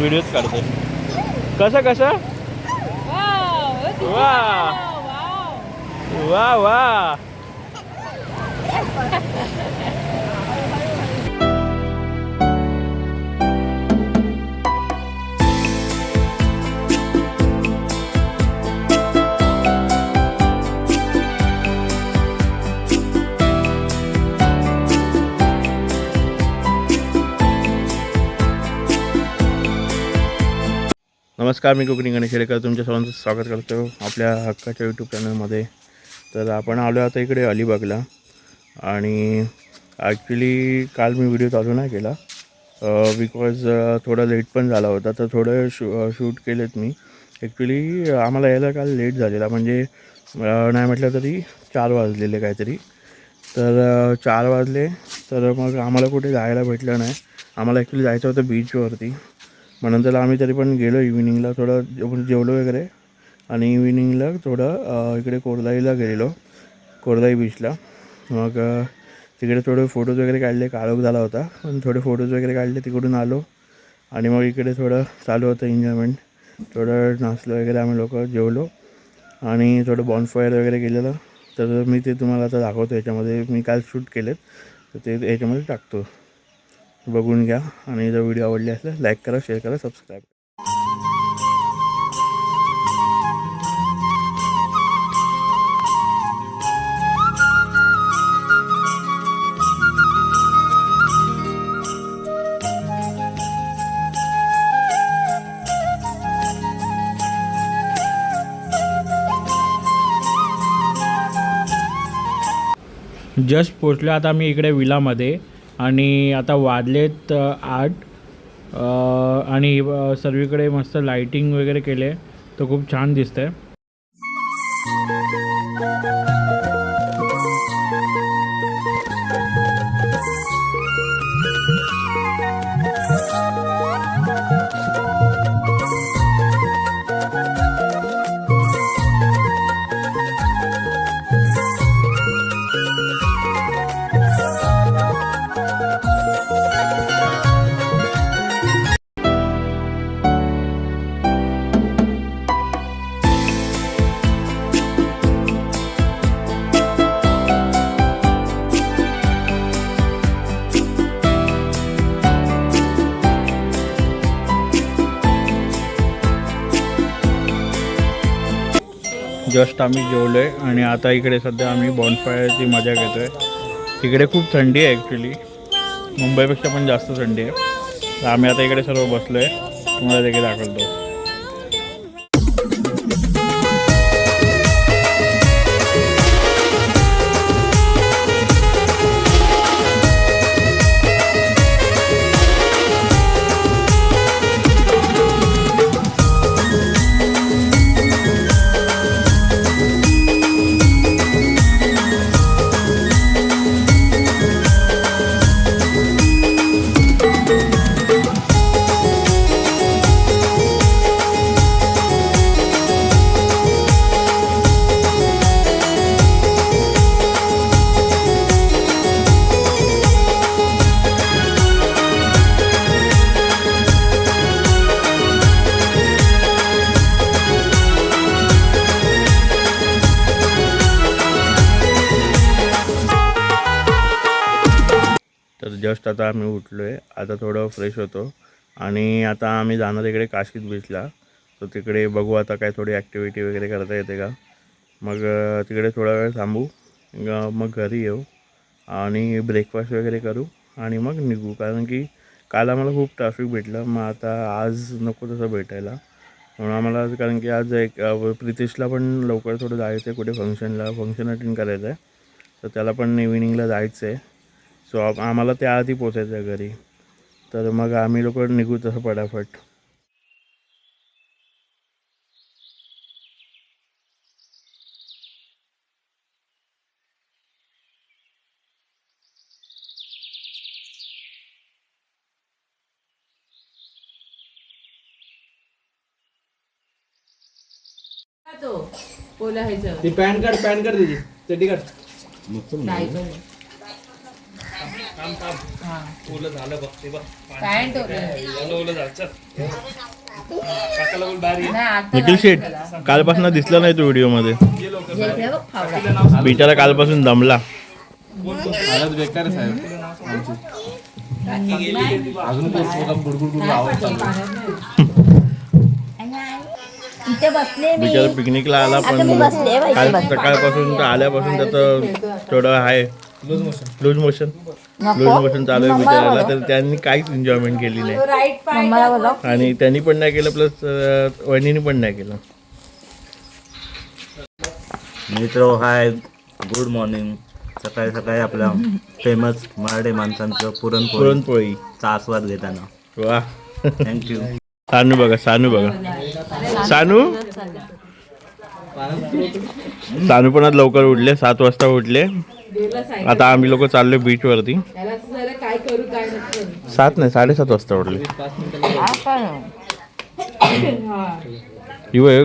Videos काढते. कसं कसं वा वा वा. नमस्कार, मी कोकणी गणेश शेळेकर तुमच्या सर्वांचं स्वागत करतो आपल्या हक्काच्या यूट्यूब चॅनलमध्ये. तर आपण आलो आता इकडे अलिबागला आणि ॲक्च्युली काल मी व्हिडिओ चालू नाही केला बिकॉज थोडा लेट पण झाला होता. तर थोडं शूट केलेत मी. ॲक्च्युली आम्हाला यायला काल लेट झालेला, म्हणजे नाही म्हटलं तरी 4 वाजलेले काहीतरी. तर 4 वाजले तर मग आम्हाला कुठे जायला भेटलं नाही. आम्हाला ॲक्च्युली जायचं होतं बीचवरती. मग नंतर आम्ही तरी पण गेलो इव्हिनिंगला, थोडं जेवलो वगैरे आणि इव्हिनिंगला थोडं इकडे कोरलाईला गेलेलो, कोरलाई बीचला. मग तिकडे थोडे फोटोज वगैरे काढले. काळोख झाला होता पण थोडे फोटोज वगैरे काढले, तिकडून आलो आणि मग इकडे थोडं चालू होतं एन्जॉयमेंट. थोडं नाचलो वगैरे आम्ही लोक, जेवलो आणि थोडं बॉनफायर वगैरे केलेलं. तर मी ते तुम्हाला आता दाखवतो. याच्यामध्ये मी काल शूट केलेत तर ते याच्यामध्ये टाकतो, बघून घ्या. आणि जर व्हिडिओ आवडले असल्यास लाईक करा, शेअर करा, सबस्क्राईब. जस्ट पोचलो आता मी इकडे विलामध्ये आणि आता वाजलेत 8 आणि सर्वीकडे मस्त लाईटिंग वगैरे केले तर खूप छान दिसतंय. जस्ट आम्ही जेवलो आहे आणि आता इकडे सध्या आम्ही बॉनफायरची मजा घेतो आहे. तिकडे खूप थंडी आहे, ॲक्च्युली मुंबईपेक्षा पण जास्त थंडी आहे. तर आम्ही आता इकडे सर्व बसलो आहे, तुम्हाला देखील दाखवतो. तर जस्ट आता आम्ही उठलो आहे, आता थोडं फ्रेश होतो आणि आता आम्ही जाणार इकडे काशीद बीचला. तर तिकडे बघू आता काय थोडी ॲक्टिव्हिटी वगैरे करता येते का. मग तिकडे थोडा वेळ थांबू, मग घरी येऊ आणि ब्रेकफास्ट वगैरे करू आणि मग निघू. कारण की काल आम्हाला खूप ट्रॅफिक भेटलं, मग आता आज नको तसं भेटायला म्हणून आम्हाला. कारण की आज एक प्रितेशला पण लवकर थोडं जायचं आहे कुठे फंक्शन अटेंड करायचं आहे, तर त्याला पण इव्हिनिंगला जायचं आहे. सो आम्हाला त्याआधी पोचायचं आहे घरी. तर मग आम्ही लोक निघू तसं पटापट. तो बोला ह्याचं ती पॅन कार्ड त्याची चड्डी कार्ड. काय निखिल शेठ कालपासून दिसला नाही तो व्हिडिओ मध्ये. बिचारा कालपासून दमला. हालत बेकार आहे साहेब आमची. अजून गुडगुड आवाज चालू. इथे बसले मी. बिचारा पिकनिकला आला पण काल सकाळपासून तर आल्यापासून त्याचं थोडं आहे लूज मोशन चालू आहे बिचाराला. तर त्यांनी काहीच एन्जॉयमेंट केली नाही मम्माला बोलाव. आणि त्यांनी पण नाही केलं प्लस वहिनीने पण नाही केलं. मित्र हाय, गुड मॉर्निंग. सकाळी सकाळी आपल्या फेमस मराठी माणसांचं पुरणपोळीचा आस्वाद घेताना. वा थँक्यू. सानू बघा सानू पण आज लवकर उठले, 7 वाजता उठले. आता आम्ही लोक चाललोय बीच वरती. काय करू काय नको. 7 नाही 7:30 वाजता उठले.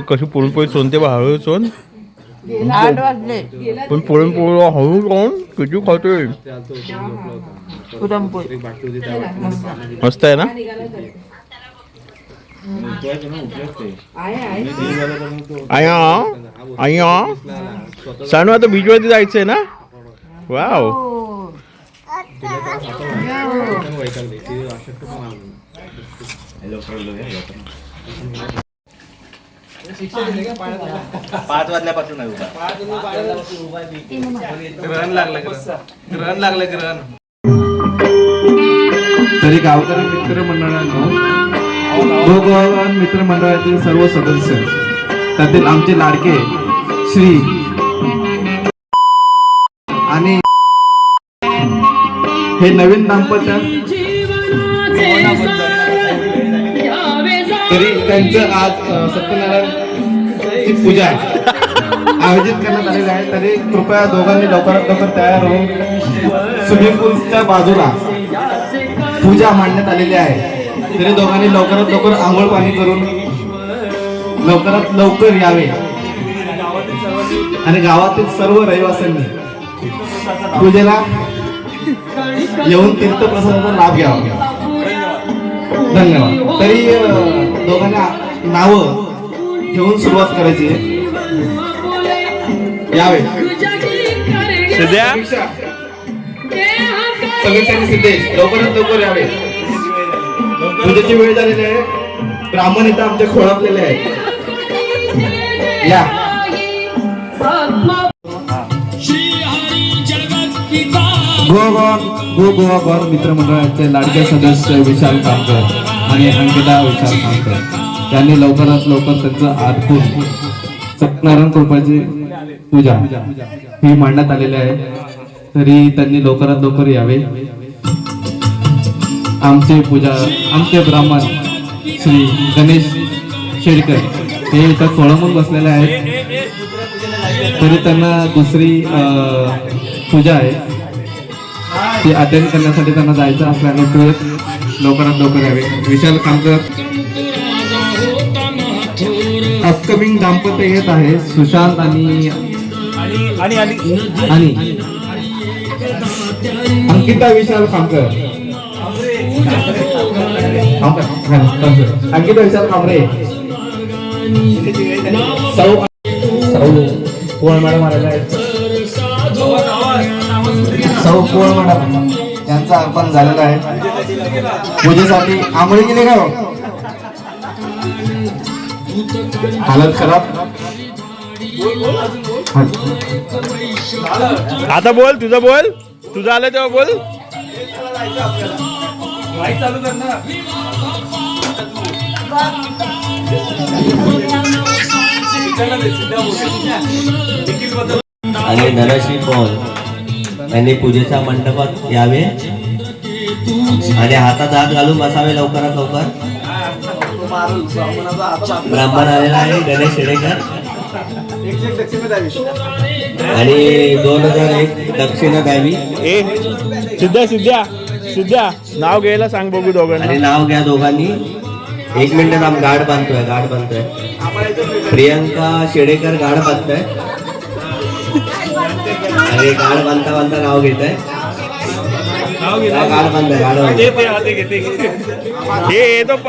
कशी पुरणपोळी सोनते बा, हळू सोन. 8 वाजले. पण पुरणपोळी हळू खाऊन किती खातोय. पुरणपोळी मस्त आहे ना. आया सानू आता बीच वरती जायचंय ना. वाव पाच वाजल्यापासून आहे ग्रहण लागलं ग्रहण. तरी गावकरी मित्रमंडळांनो, गोगावन मित्रमंडळातील सर्व सदस्य, त्यातील आमचे लाडके श्री आणि हे नवीन दाम्पत्य, तरी त्यांचं आज सत्यनारायणची पूजा आयोजित करण्यात आलेली आहे. तरी कृपया दोघांनी लवकरात लवकर तयार होऊन स्विमिंग पूलच्या बाजूला पूजा मांडण्यात आलेली आहे. तरी दोघांनी लवकरात लवकर आंघोळ पाणी करून लवकरात लवकर यावे आणि गावातील सर्व रहिवाशांनी पूजेला येऊन तीर्थप्रसादाचा लाभ घ्यावा. धन्यवाद. तरी दोघांना नावं घेऊन सुरुवात करायची. यावे समीक्षा सिद्धेश, लवकरात लवकर यावे. पूजेची वेळ झालेली आहे. ब्राह्मण इथं आमचे खोळपलेले आहेत. या गोवा मित्रमंडळाचे लाडके सदस्य विशाल कामकर आणि अंकिता विशाल कामकर यांनी लवकरात लवकर त्यांचं आटपून सत्यनारायण कृपाची पूजा ही मांडण्यात आलेली आहे. तरी त्यांनी लवकरात लवकर यावे. आमचे ब्राह्मण श्री गणेश शेडकर हे इथं खोळंबून बसलेले आहेत. तरी त्यांना दुसरी पूजा आहे ती अटेंड करण्यासाठी त्यांना जायचं असल्याने ते लवकरात लवकर यावे. विशाल कामकर. अपकमिंग दाम्पत्य येत आहे सुशांत आणि अंकिता विशाल कामकर. अंकिता विशाल कांबरे, सौ पोळ मॅडम आलेला आहे. सौ पोळ मॅडम यांचा अर्पण झालेला आहे. पूजेसाठी आंघोळी केली का? हालत खराब. आता बोल, तुझं आलं तेव्हा बोल. आणि धनश्री पॉल यांनी पूजेच्या मंडपात यावे आणि हातात हात घालून बसावे लवकरात लवकर. ब्राह्मण आलेला आहे गणेश शेडेकर आणि 2001 दक्षिणा द्यावी. सिद्ध्या नाव घ्यायला सांग बघू दोघांना. आणि नाव घ्या दोघांनी. 1 मिनिट आम गाड बांधतोय. प्रियंका शेडेकर गाड बांधतोय आणि गाड बांधता नाव घेत आहे. गाड बंद आहे, गाड बंद आहे.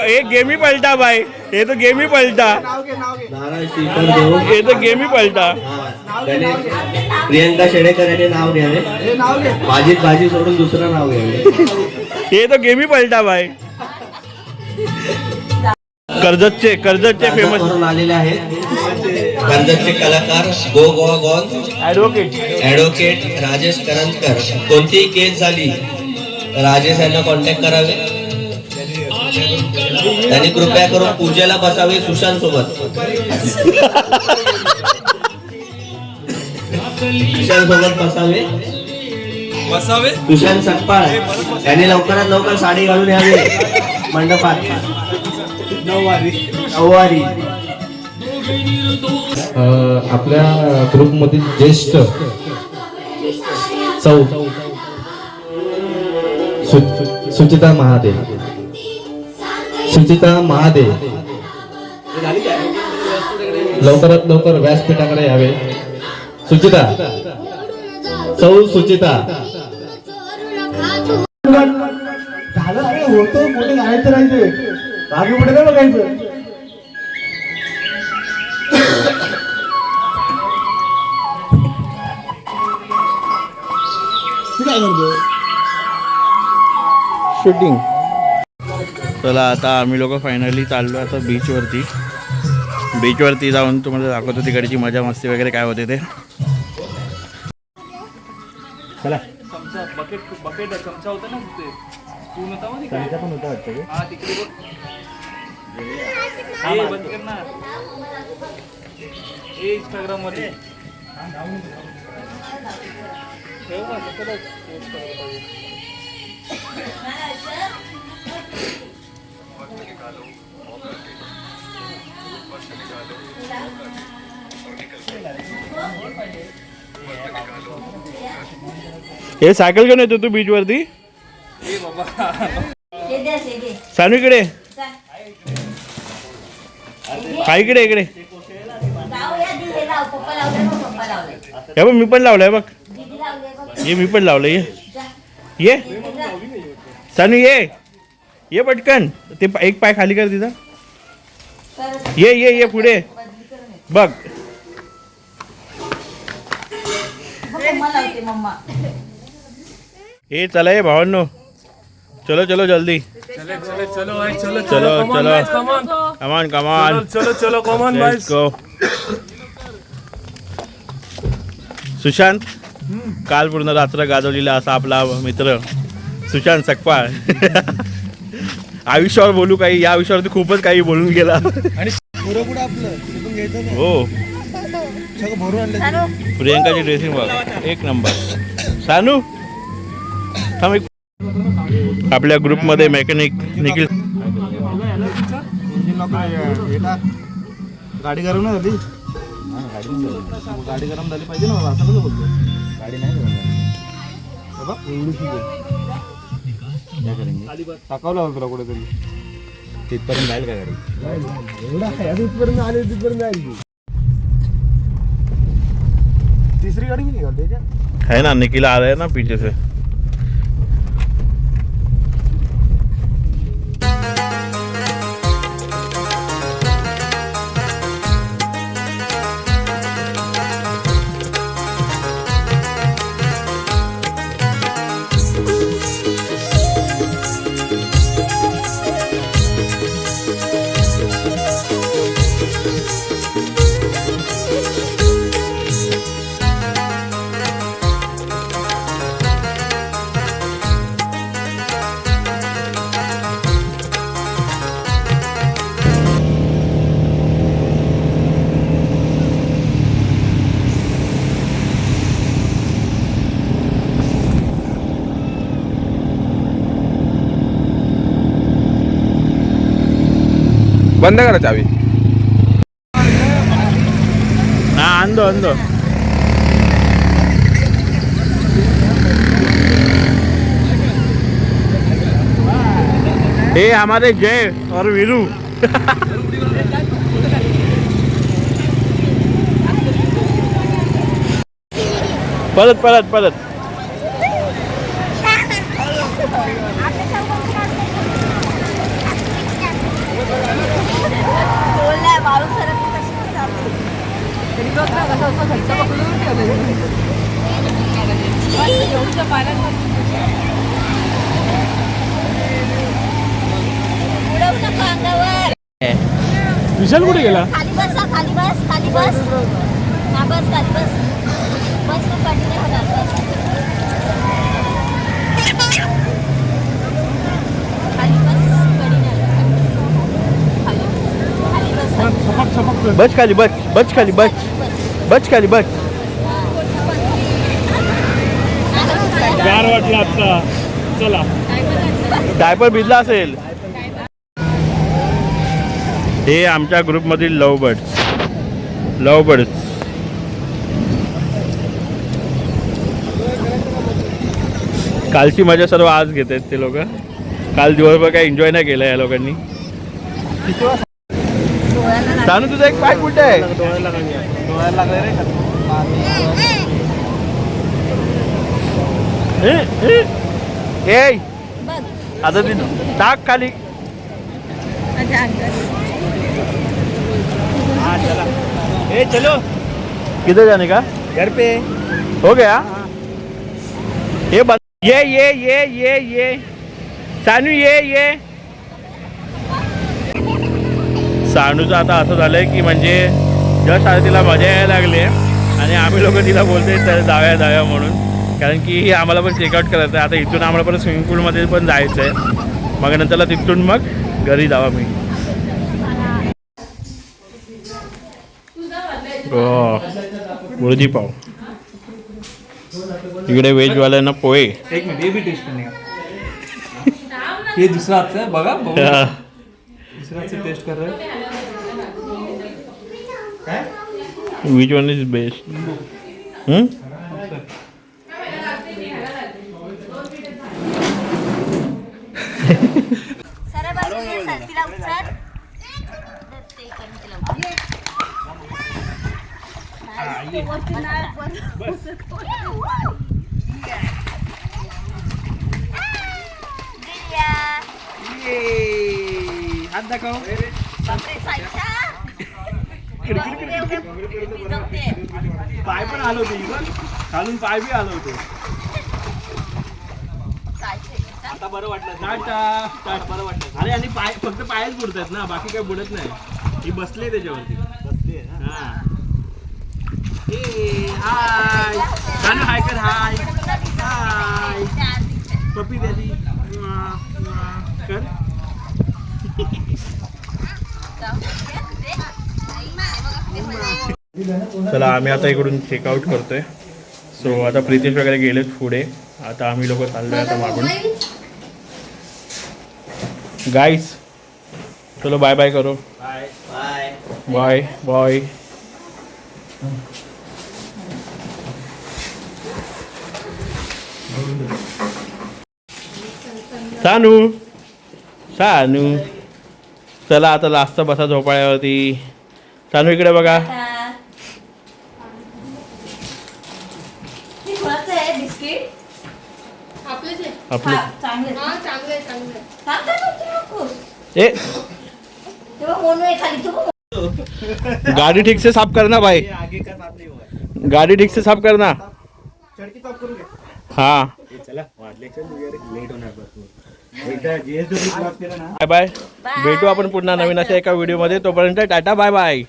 हे गेमी पलटा बाय, हे तो गेमी पलटा, नारळ श्रीफळ देऊन हे तो गेमी पलटा. त्याने प्रियंका शेडेकर यांनी नाव घ्यावे, भाजीत भाजी सोडून दुसरं नाव घ्यावे. हे तो गेमी पलटा बाय. कर्जतचे फेमस करून आलेले आहेत कर्जतचे कलाकार गो गोवा गॉन ऍडव्होकेट राजेश करंजकर. कोणतीही केस झाली राजेश यांना कॉन्टॅक्ट करावे. त्यांनी कृपया करून पूजेला बसावे सुशांत सोबत. सुशांत सोबत बसावे. सुशांत सकपाळ यांनी लवकरात लवकर साडी घालून यावे मंडपात. नऊवारी. आपल्या ग्रुपमधील ज्येष्ठ सुचिता महादेव लवकरात लवकर व्यासपीठाकडे यावे. सुचिता झालं होतं मोठे गायचं राहायचं बाकी पुढे काय बघायचं. काय करतो शूटिंग. चला आता आम्ही लोक फायनली चाललो आता बीचवरती जाऊन तुम्हाला दाखवतो तिकडची मजा मस्ती वगैरे काय होते ते. चला. बकेट चमचा होता ना ते स्पून होता मध्ये चमचा पण होता वाटतं. हा तिकडे बघ. बंद कर ना इंस्टाग्राम मध्ये ठेव ना कसं पोस्ट करायला पाहिजे. हे सायकल घेऊन येतो तू बीच वरती. सानू इकडे काय इकडे हे बघ मी पण लावलंय बघ. ये मी पण लावलंय. ये सानू ये पटकन. ते एक पाय खाली कर तिचा. ये पुढे बघ. ए चला ये भावांनो. चलो जल्दी. चलो कमान लेट्स गो. सुशांत काल पूर्ण रात्र गाजवलेला असा आपला मित्र सुशांत सकपाळ. आयुष्यावर बोलू काही, या आयुष्यावरती खूपच काही बोलून गेला. हो प्रियंकाची ड्रेसिंग बघ एक नंबर. सानू थांब एक. आपल्या ग्रुपमध्ये मेकॅनिक निखिल. गाडी गरम नाही झाली. गाडी गरम झाली पाहिजे ना असं कसं बोलतो. गाडी नाही टाकावं लागलं तुला कुठेतरी. तिथपर्यंत जाईल का गाडी. तिथपर्यंत आले तिथपर्यंत जाईल. तीसरी गाडी भी निकाल दे क्या है ना. निखिल आ रहा है ना पीछे से. बंद करा चावी. हाँ अंदो ये हमारे जय और वीरू. परत उडवू नका अंगावर. विशाल कुठे गेला? खाली बस हा, खाली बस, खाली बस. हा बस, खाली बस. बस तू पाठी नाही होणार बस. खाली बस, कडी नाही. खाली खाली बस. छपक छपक बस खाली बस, बस खाली बस, बस खाली बस. गार वाटला आता. चला डायपर भिजला असेल. हे आमच्या ग्रुपमधील लव बर्ड्स. कालची मजा सर्व आज घेत आहेत ते लोक. काल दिवसभर काही एन्जॉय नाही केलं या लोकांनी. सांगू तुझा एक पाय कुठे आहे? डोळ्याला लागले रे. ए बघ आता ती टाक खाली. माझ्या अंगात. ए चलो किधर जाने का? घर पे. हो गया. ये बंद. ये सानू ये. सानूचं आता असं झालंय की म्हणजे जस्ट आता तिला मजा यायला लागली आहे आणि आम्ही लोक तिला बोलतोय तर जाऊया म्हणून. कारण की आम्हाला पण चेकआउट करायचं आहे. आता इथून आम्हाला परत स्विमिंग पूलमध्ये पण जायचं आहे. मग नंतरला तिथून मग घरी जावा मी. मुर्गी पाव. इकडे व्हेजवाल्यांना पोहे. एक मिनिट हे बी टेस्ट करणे हे दुसरा हातचं आहे बघा बघू. दुसऱ्या हातचं टेस्ट कर रहे. Which one is best? सरळ बस, तिला उचल. ते इकडनं तिला उचल. वरती नाळ बस. दिल्या. हात दाखव. बापरे, साईशा. भिजवते. पाय पण आलो होते खालून पाय बी आलो होते. साईशा. आता बरं वाटलं. टाटा बरं वाटलं. अरे आणि पाय फक्त पायच बुडतात ना, बाकी काही बुडत नाही. ही बसले त्याच्यावरती. बसले हा. ए हाय सानू हाय कर. हाय पप्पी द्याली कर. चला आम्ही आता इकडून चेकआउट करतोय. सो आता प्रितेश वगैरे गेलेत पुढे. आता आम्ही लोक चाललोय आता मागून. गाईस चलो बाय बाय करो. बाय. सानू चला आता लास्ट बसा झोपाळ्यावरती. सानू इकडे बघा. हे कोणाचं आहे बिस्किट? आपले चांगले. ए तेव्हा मोनू आहे खाली. तू गाड़ी ठीक से साफ करना भाई. आगे का साफ नहीं हुआ. गाड़ी ठीक से साफ करना. हाँ चला वाजले लेट होणार भरपूर. एकदा GSW क्रॉस केला ना. Bye bye. भेटू आपण पुन्हा नवीन अशा एका व्हिडिओमध्ये. तोपर्यंत टाटा बाय बाय.